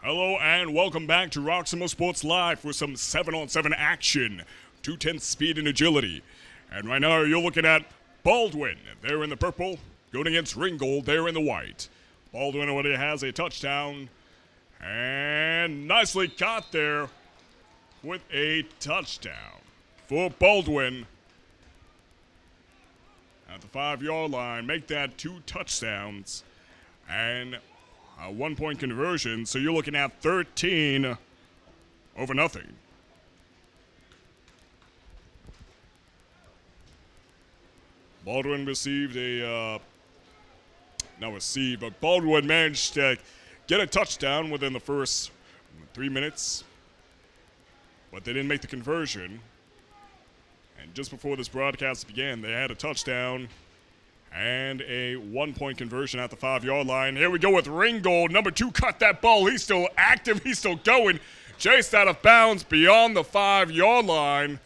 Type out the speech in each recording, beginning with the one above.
Hello and welcome back to Roxamore Sports Live for some 7-on-7 action, 210 speed and agility. And right now you're looking at Baldwin. They're in the purple, going against Ringgold. They're in the white. Baldwin already has a touchdown, and nicely caught there with a touchdown for Baldwin at the 5-yard line. Make that 2 touchdowns and a 1-point conversion, so you're looking at 13 over nothing. Baldwin received but Baldwin managed to get a touchdown within the first 3 minutes, but they didn't make the conversion. And just before this broadcast began, they had a touchdown and a 1-point conversion at the 5-yard line. Here we go with Ringgold. Number 2 cut that ball. He's still active. He's still going. Chased out of bounds beyond the 5-yard line.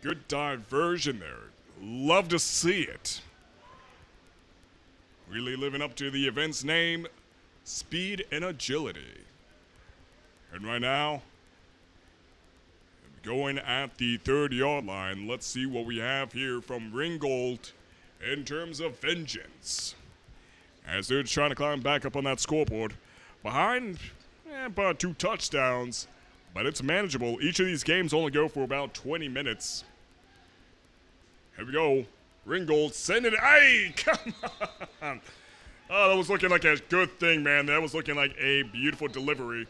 Good diversion there. Love to see it. Really living up to the event's name, speed and agility. And right now, going at the 3rd-yard line, let's see what we have here from Ringgold in terms of vengeance. As they're trying to climb back up on that scoreboard. Behind about 2 touchdowns, but it's manageable. Each of these games only go for about 20 minutes. Here we go. Ringgold send it. Hey, come on. Oh, that was looking like a good thing, man. That was looking like a beautiful delivery.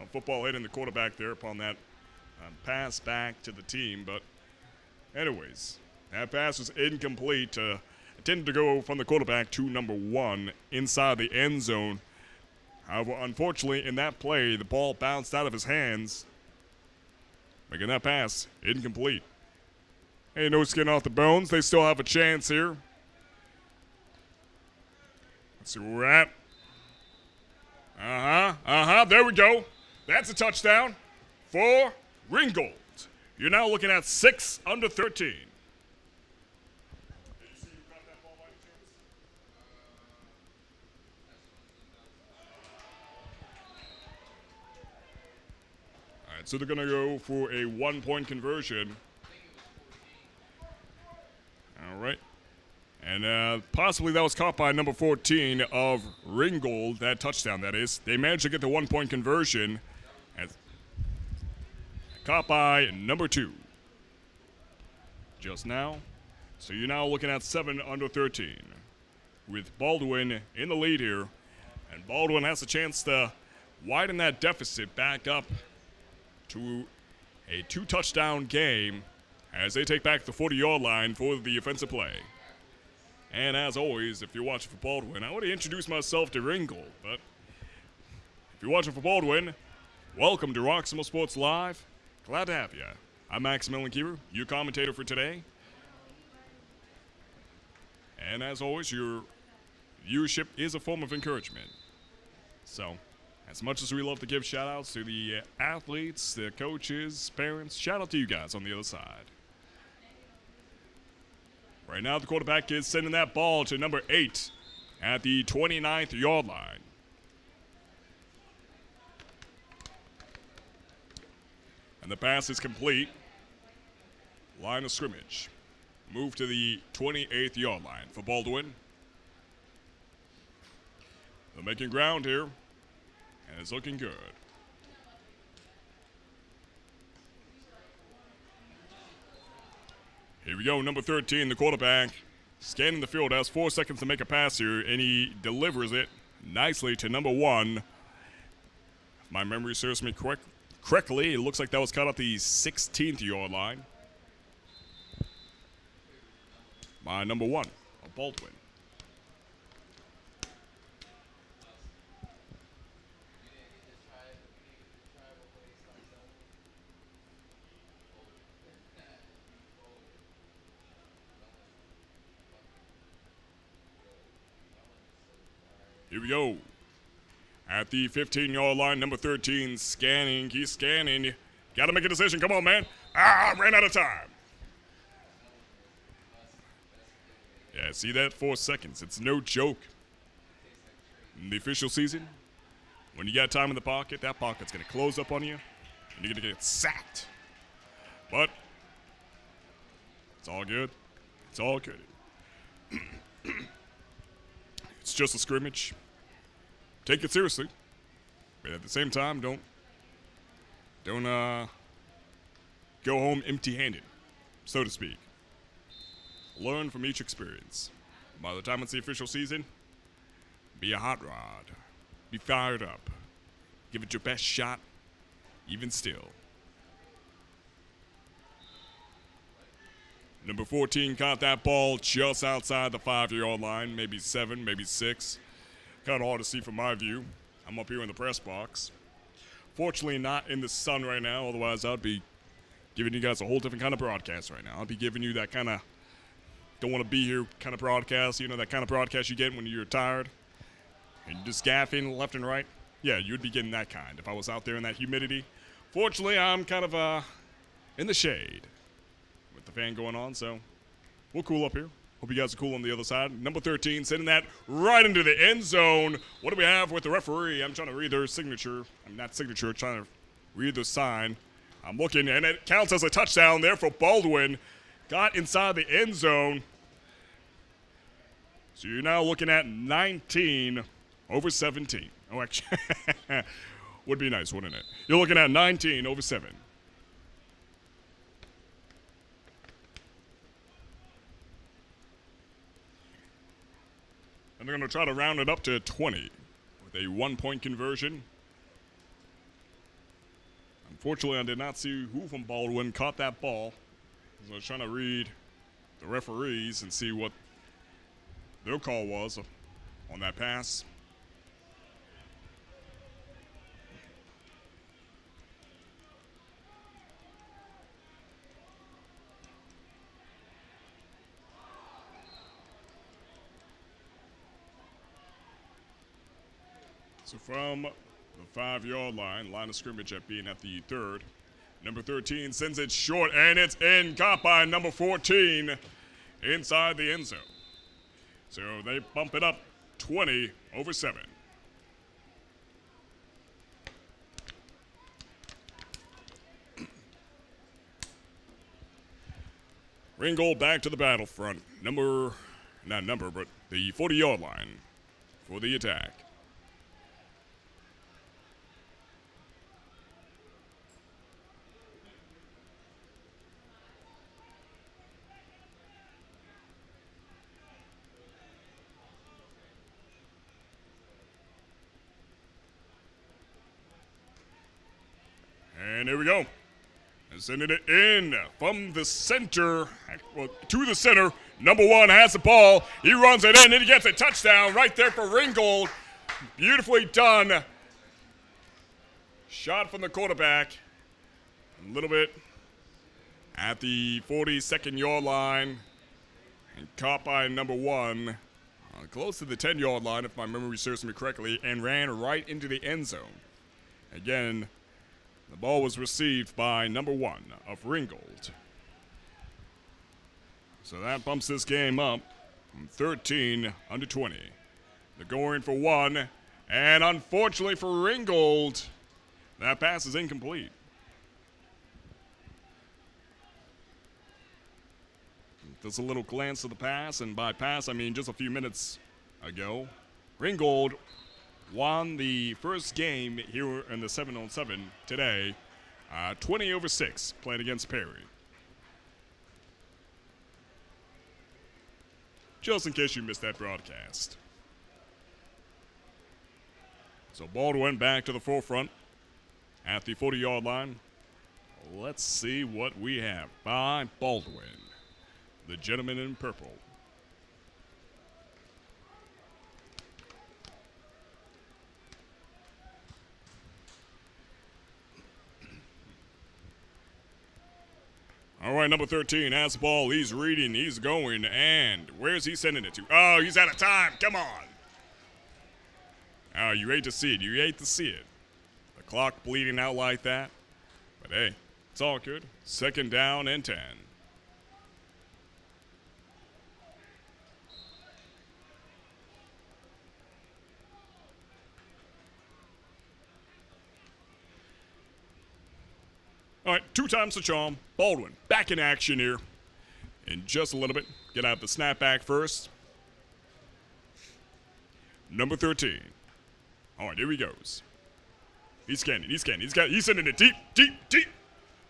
A football hitting the quarterback there upon that pass back to the team, but anyways, that pass was incomplete. Intended to go from the quarterback to number 1 inside the end zone. However, unfortunately, in that play, the ball bounced out of his hands, making that pass incomplete. Hey, no skin off the bones. They still have a chance here. Let's see where we're at. There we go. That's a touchdown for Ringgold. You're now looking at 6 under 13. All right, so they're going to go for a 1-point conversion. All right. And possibly that was caught by number 14 of Ringgold, that touchdown, that is. They managed to get the 1-point conversion. Caught by number 2 just now. So you're now looking at 7 under 13 with Baldwin in the lead here. And Baldwin has a chance to widen that deficit back up to a 2-touchdown game as they take back the 40-yard line for the offensive play. And as always, if you're watching for Baldwin, I already introduced myself to Ringgold, but if you're watching for Baldwin, welcome to Roxamore Sports Live. Glad to have you. I'm Max Millenkeeper, your commentator for today. And as always, your viewership is a form of encouragement. So, as much as we love to give shout-outs to the athletes, the coaches, parents, shout-out to you guys on the other side. Right now, the quarterback is sending that ball to number 8 at the 29th-yard line. And the pass is complete. Line of scrimmage. Move to the 28th-yard line for Baldwin. They're making ground here, and it's looking good. Here we go, number 13, the quarterback. Scanning the field, has 4 seconds to make a pass here, and he delivers it nicely to number 1. If my memory serves me correctly, it looks like that was caught at the 16th-yard line by number 1 of Baldwin. Here we go. At the 15-yard line, number 13 scanning. He's scanning. Got to make a decision. Come on, man. Ran out of time. Yeah, see that? 4 seconds. It's no joke. in the official season, when you got time in the pocket, that pocket's going to close up on you, and you're going to get sacked. But it's all good. It's all good. It's just a scrimmage. Take it seriously, but at the same time, don't go home empty-handed, so to speak. Learn from each experience. By the time it's the official season, be a hot rod. Be fired up. Give it your best shot, even still. Number 14 caught that ball just outside the 5-yard line, maybe 7, maybe 6. Kind of hard to see from my view. I'm up here in the press box. Fortunately, not in the sun right now, otherwise I'd be giving you guys a whole different kind of broadcast right now. I'd be giving you that kind of don't want to be here kind of broadcast, you know, that kind of broadcast you get when you're tired and you're just gaffing left and right. Yeah, you'd be getting that kind if I was out there in that humidity. Fortunately, I'm kind of in the shade with the fan going on, so we'll cool up here. Hope you guys are cool on the other side. Number 13 sending that right into the end zone. What do we have with the referee? I'm trying to read their signature. I'm not signature, trying to read the sign. I'm looking, and it counts as a touchdown there for Baldwin. Got inside the end zone. So you're now looking at 19 over 17. Oh, actually, would be nice, wouldn't it? You're looking at 19 over 7. And they're going to try to round it up to 20 with a 1-point conversion. Unfortunately, I did not see who from Baldwin caught that ball. So I was trying to read the referees and see what their call was on that pass. So from the 5-yard line of scrimmage at being at the 3rd, number 13 sends it short, and it's in, caught by number 14 inside the end zone. So they bump it up 20 over 7. Ringgold back to the battlefront. Not number, but the 40-yard line for the attack. And here we go. Sending it in from the center, well, to the center. Number 1 has the ball. He runs it in, and he gets a touchdown right there for Ringgold. Beautifully done. Shot from the quarterback. A little bit at the 42nd yard line. And caught by number 1. Close to the 10-yard line, if my memory serves me correctly, and ran right into the end zone. Again, the ball was received by number 1 of Ringgold. So that bumps this game up from 13 under 20. They're going for 1, and unfortunately for Ringgold, that pass is incomplete. Just a little glance of the pass, and by pass I mean just a few minutes ago, Ringgold won the first game here in the 7-on-7 today, 20 over 6, playing against Perry. Just in case you missed that broadcast. So Baldwin back to the forefront at the 40-yard line. Let's see what we have by Baldwin, the gentleman in purple. All right, number 13 has the ball. He's reading. He's going. And where's he sending it to? Oh, he's out of time. Come on. Oh, you hate to see it. You hate to see it. The clock bleeding out like that. But, hey, it's all good. 2nd down and 10. All right, 2 times the charm. Baldwin back in action here in just a little bit. Get out the snapback first. Number 13. All right, here he goes. He's scanning. He's sending it deep.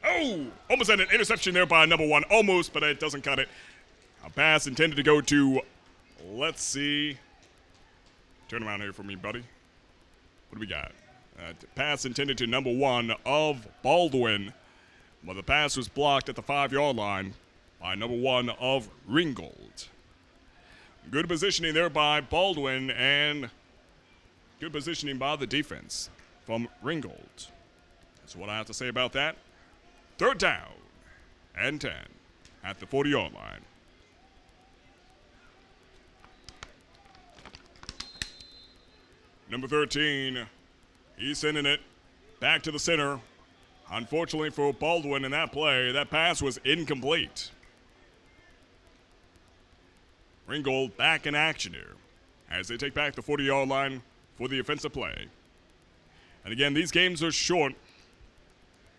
Oh, almost had an interception there by number 1. Almost, but it doesn't cut it. A pass intended to go to, let's see. Turn around here for me, buddy. What do we got? Pass intended to number 1 of Baldwin. But the pass was blocked at the 5-yard line by number 1 of Ringgold. Good positioning there by Baldwin and good positioning by the defense from Ringgold. That's what I have to say about that. 3rd down and 10 at the 40-yard line. Number 13, he's sending it back to the center. Unfortunately for Baldwin in that play, that pass was incomplete. Ringgold back in action here as they take back the 40-yard line for the offensive play. And again, these games are short,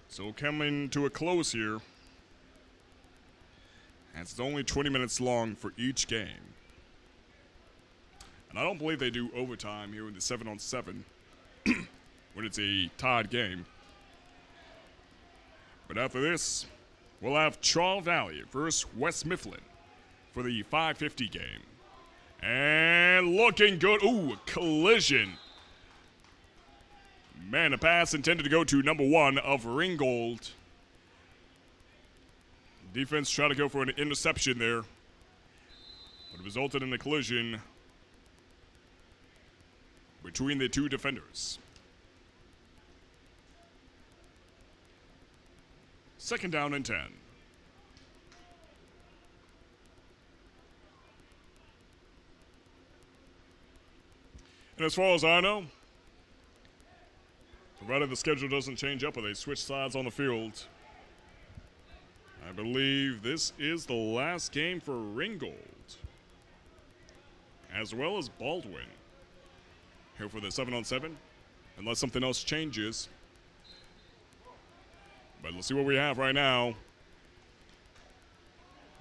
so coming to a close here. As it's only 20 minutes long for each game. And I don't believe they do overtime here in the 7-on-7 when it's a tied game. But after this, we'll have Charles Valley versus West Mifflin for the 5:50 game. And looking good. Ooh, collision. Man, a pass intended to go to number 1 of Ringgold. Defense tried to go for an interception there, but it resulted in a collision between the 2 defenders. 2nd down and 10. And as far as I know, provided the schedule doesn't change up or they switch sides on the field, I believe this is the last game for Ringgold, as well as Baldwin, here for the 7-on-7, unless something else changes. But let's see what we have right now.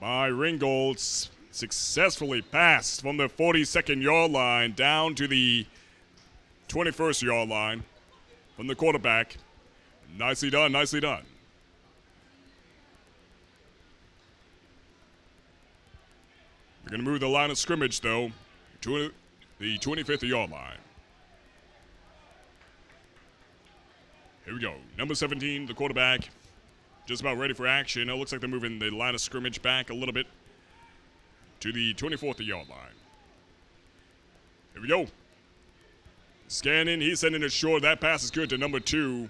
By Ringgold, successfully passed from the 42nd yard line down to the 21st yard line from the quarterback. Nicely done, nicely done. We're going to move the line of scrimmage, though, to the 25th yard line. Here we go. Number 17, the quarterback, just about ready for action. It looks like they're moving the line of scrimmage back a little bit to the 24th yard line. Here we go. Scanning, he's sending it short. That pass is good to number 2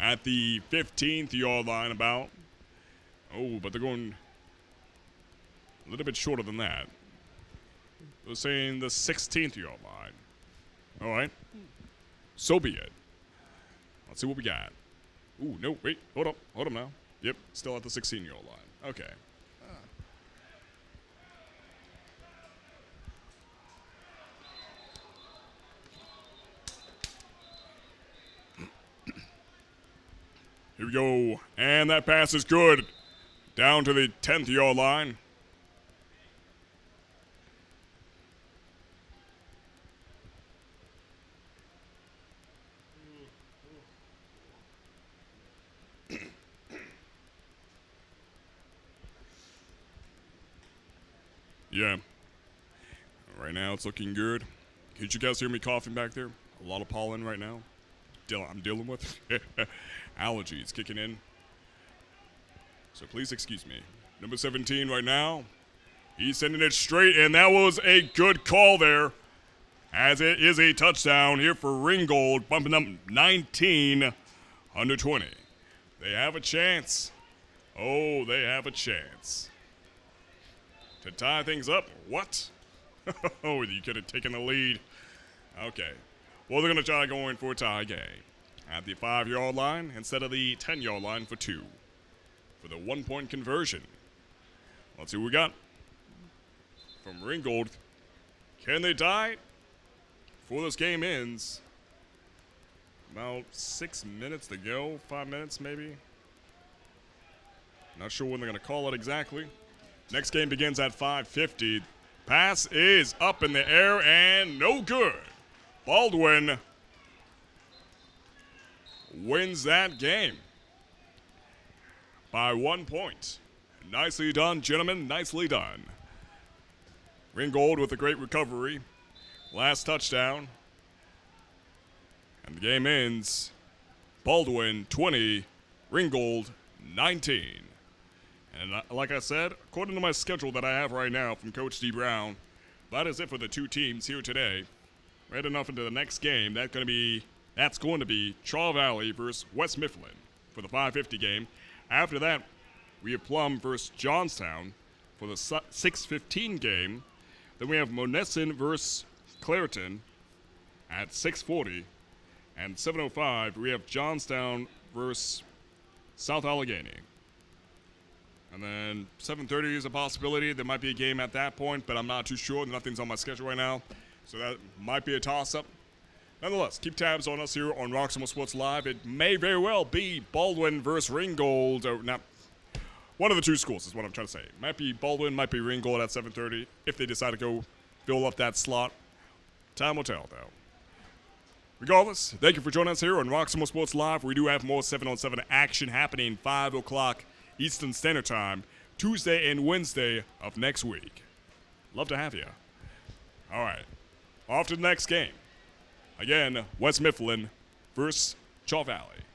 at the 15th yard line about. Oh, but they're going a little bit shorter than that. They're saying the 16th yard line. All right. So be it. Let's see what we got. Ooh, no, wait. Hold up now. Yep, still at the 16-yard line. Okay. Here we go. And that pass is good. Down to the 10th yard line. Yeah. Right now it's looking good. Could you guys hear me coughing back there? A lot of pollen right now. I'm dealing with allergies kicking in. So please excuse me. Number 17 right now. He's sending it straight, and that was a good call there, as it is a touchdown here for Ringgold, bumping up 19 under 20. They have a chance. Oh, they have a chance to tie things up. What? Oh, you could have taken the lead. Okay. Well, they're going to try going for a tie game at the 5-yard line instead of the 10-yard line for 2 for the 1-point conversion. Let's see what we got from Ringgold. Can they tie before this game ends? About 6 minutes to go, 5 minutes maybe. Not sure when they're going to call it exactly. Next game begins at 5:50. Pass is up in the air and no good. Baldwin wins that game by 1 point. Nicely done, gentlemen. Nicely done. Ringgold with a great recovery. Last touchdown. And the game ends. Baldwin 20, Ringgold 19. And like I said, according to my schedule that I have right now from Coach D. Brown, that is it for the two teams here today. Right enough into the next game. That's going to be Chaw Valley versus West Mifflin for the 5:50 game. After that, we have Plum versus Johnstown for the 6:15 game. Then we have Monessen versus Clareton at 6:40. And 7:05, we have Johnstown versus South Allegheny. And then 7:30 is a possibility. There might be a game at that point, but I'm not too sure. Nothing's on my schedule right now. So that might be a toss-up. Nonetheless, keep tabs on us here on Roxamore Sports Live. It may very well be Baldwin versus Ringgold. Or not. One of the two schools is what I'm trying to say. Might be Baldwin, might be Ringgold at 7:30 if they decide to go fill up that slot. Time will tell, though. Regardless, thank you for joining us here on Roxamore Sports Live. We do have more 7-on-7 action happening 5 o'clock Eastern Standard Time, Tuesday and Wednesday of next week. Love to have you. All right, off to the next game. Again, West Mifflin versus Chaw Valley.